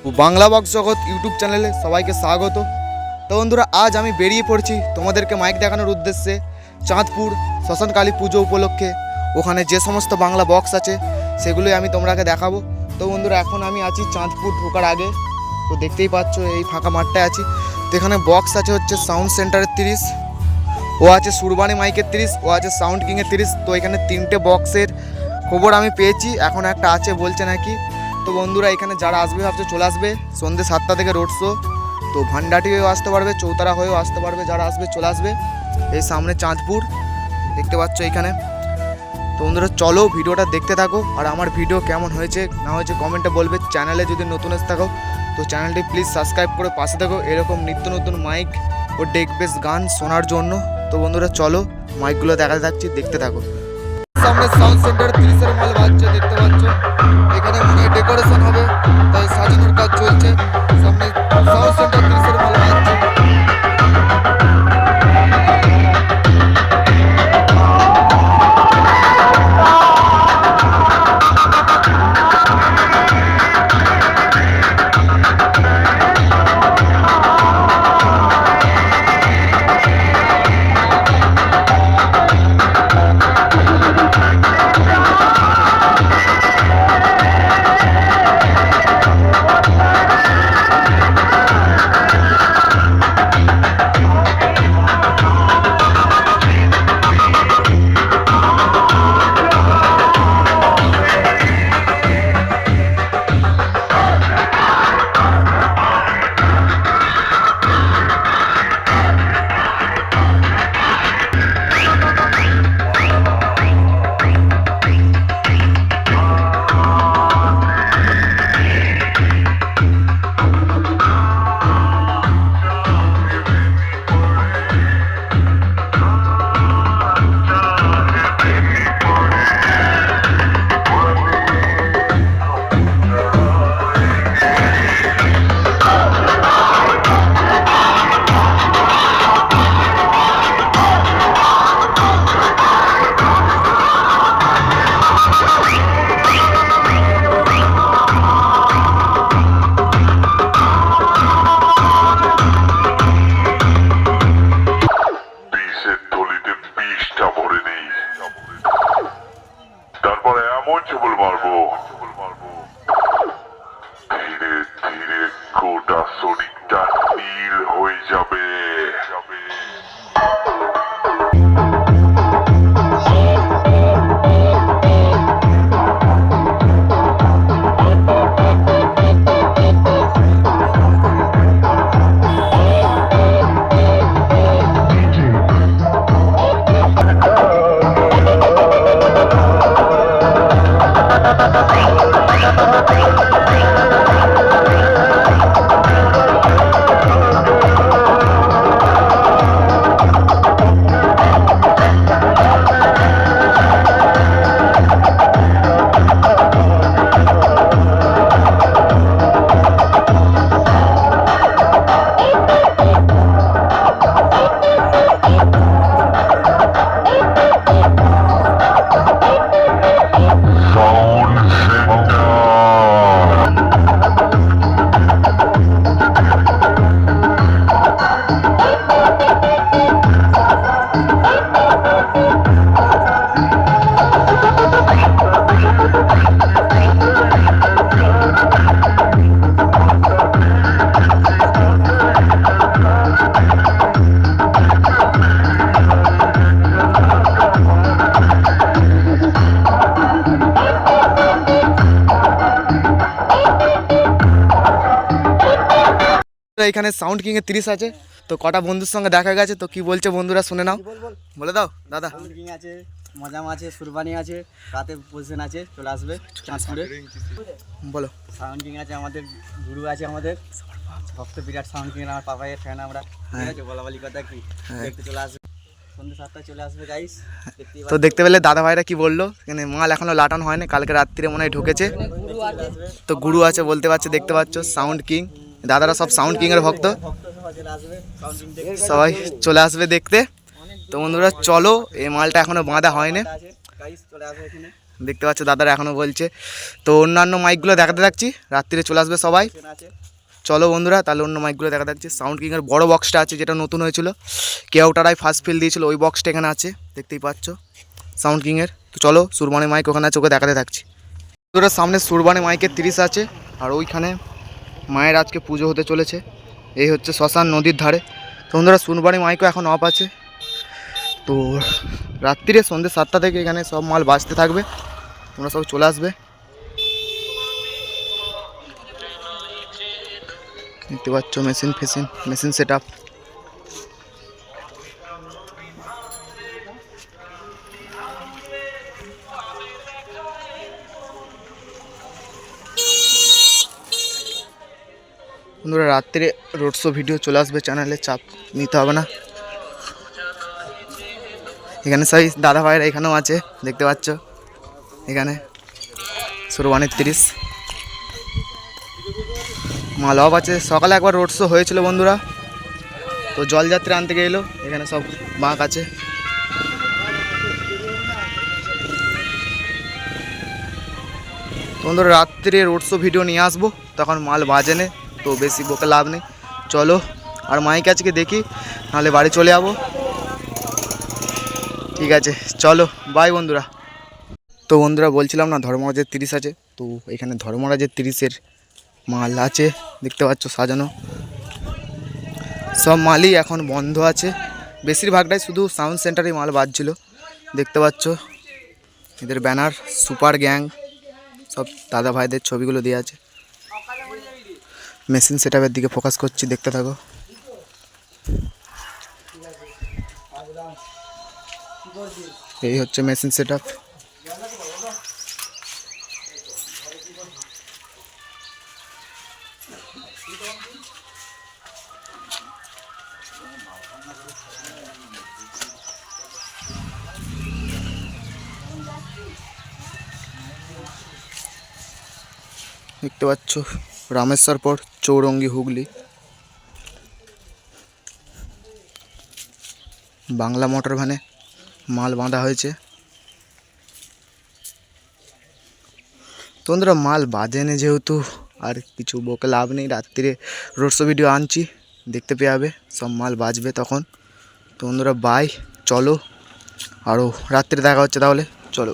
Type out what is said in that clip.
Bangla box জগৎ YouTube চ্যানেলে সবাইকে স্বাগত। তো বন্ধুরা, আজ আমি বেরিয়ে পড়ছি তোমাদেরকে মাইক দেখানোর উদ্দেশ্যে চাঁদপুর শ্মশানকালী পুজো উপলক্ষে। ওখানে যে সমস্ত বাংলা বক্স আছে সেগুলোই আমি তোমরাকে দেখাবো। তো বন্ধুরা, এখন আমি আছি চাঁদপুর ঢোকার আগে। তো দেখতেই পাচ্ছ এই ফাঁকা মাঠটায় আছি। তো এখানে বক্স আছে হচ্ছে সাউন্ড সেন্টারের 30, ও আছে সুরবানি মাইকের 30, ও আছে সাউন্ড কিংয়ের 30। তো এখানে 3টে বক্সের খবর আমি পেয়েছি, এখন একটা আছে বলছে নাকি। তো বন্ধুরা, এখানে যারা আসবে ভাবছে চলে আসবে। সন্ধ্যে 7টা থেকে রোড শো। তো ভান্ডাটি হয়েও আসতে পারবে, চৌতারা হয়েও আসতে পারবে, যারা আসবে চলে আসবে। এই সামনে চাঁদপুর দেখতে পাচ্ছ এইখানে। তো বন্ধুরা, চলো ভিডিওটা দেখতে থাকো। আর আমার ভিডিও কেমন হয়েছে না হয়েছে কমেন্টে বলবে। চ্যানেলে যদি নতুন এসে থাকো তো চ্যানেলটি প্লিজ সাবস্ক্রাইব করে পাশে থাকো এরকম নিত্য নতুন মাইক ও ডেক বেস গান শোনার জন্য। তো বন্ধুরা, চলো মাইকগুলো দেখাতে থাকছি, দেখতে থাকো। সামনে সাউন্ড সেন্টার 30-এর মাল বাজছে, দেখতে পাচ্ছ। এখানে মনে হয় ডেকোরেশন হবে, তাই সাজানোর কাজ চলছে। সামনে সাউন্ড সেন্টার 30-এর মাল বাজছে। তারপরে এমন ছবল মারবো ধীরে ধীরে গোটা শরীরটা নীল হয়ে যাবে। এখানে সাউন্ড কিংয়ের 30 আছে। তো কটা বন্ধুর সঙ্গে দেখা গেছে, তো কি বলছে বন্ধুরা শুনে নাও। বলে দাও দাদা। সাউন্ড কিং আছে, মজাম আছে, সুরবানি আছে, রাতে পজিশন আছে, চলে আসবে চাঁদপুরে। বলো। সাউন্ড কিং আছে, আমাদের গুরু আছে, আমাদের ভক্ত বিরাট সাউন্ড কিং, আমার পাপাইয়ের ফ্যান আমরা। ঠিক আছে, বলা বলি কথা কি দেখতে চলে আসবে সন্ধ্যে 7টায় চলে আসবে গাইস। তো দেখতে পেলে দাদা ভাইরা কি বললো, এখানে মাল এখনো লাটানো হয়নি, কালকে রাত্রিরে মনে হয় ঢুকেছে। তো গুরু আছে বলতে পারছে, দেখতে পাচ্ছ সাউন্ড কিং, দাদারা সব সাউন্ড কিং এর ভক্ত, সবাই চলে আসবে দেখতে। তো বন্ধুরা চলো, এই মালটা এখনো বাঁধা হয়নি, দেখতে পাচ্ছ দাদারা এখনও বলছে। তো অন্যান্য মাইকগুলো দেখাতে থাকছি, রাত্রিরে চলে আসবে সবাই। আছে চলো বন্ধুরা, তাহলে অন্য মাইকগুলো দেখা থাকছে। সাউন্ড কিংয়ের বড় বক্সটা আছে, যেটা নতুন হয়েছিল, কেউটারাই ফার্স্ট ফিল দিয়েছিল, ওই বক্সটা এখানে আছে, দেখতেই পাচ্ছ সাউন্ড কিংয়ের। তো চলো, সুরবানি মাইক ওখানে আছে, ওকে দেখাতে থাকছি। বন্ধুরা সামনে সুরবানি মাইকের 30 আছে, আর ওইখানে মায়ের আজকে পুজো হতে চলেছে। এই হচ্ছে শ্মশান নদীর ধারে। তো বন্ধুরা সুরবানি মাইকও এখন অফ আছে। তো রাত্রিরে সন্ধ্যে 7টা থেকে এখানে সব মাল বাজতে থাকবে, তোমরা সব চলে আসবে। দেখতে পাচ্ছ মেশিন সেট আপ। বন্ধুরা রাত্রে রোড শো ভিডিও চলে আসবে চ্যানেলে, চাপ নিতে হবে না। এখানে সবাই দাদা ভাইরা এখানেও আছে, দেখতে পাচ্ছ এখানে সুরবানির 30 মাল অফ আছে। সকালে একবার রোড শো হয়েছিল বন্ধুরা, তো জলযাত্রী আনতে গেলো, এখানে সব বাঁক আছে। বন্ধুরা রাত্রে রোড শো ভিডিও নিয়ে আসবো, তখন মাল বাজে নে, তো বেশি বকে লাভ নেই। চলো, আর মাইক আজকে দেখি, নাহলে বাড়ি চলে যাবো। ঠিক আছে চলো, বাই বন্ধুরা। তো বন্ধুরা বলছিলাম না ধর্মরাজের 30 আছে, তো এখানে ধর্মরাজের 30-এর মাল আছে, দেখতে পাচ্ছ সাজানো। সব মালই এখন বন্ধ আছে, বেশিরভাগটাই শুধু সাউন্ড সেন্টারে মাল বাজছিল। দেখতে পাচ্ছ এদের ব্যানার, সুপার গ্যাং, সব দাদা ভাইদের ছবিগুলো দেওয়া আছে। মেশিন সেটআপের দিকে ফোকাস করছি, দেখতে থাকো। এই হচ্ছে মেশিন সেটআপ। দেখতে পাচ্ছ রামেশ্বরপুর চৌরঙ্গি হুগলি, বাংলা মোটর ভ্যানে মাল বাঁধা হয়েছে। তোমরা মাল বাজেনে যেহেতু আর কিছু বকে লাভ নেই, রাত্রিরে রোড শো ভিডিও আনছি, দেখতে পেয়ে যাবে, সব মাল বাজবে তখন। তো বন্ধুরা বাই, চলো, আরও রাত্রে দেখা হচ্ছে তাহলে, চলো।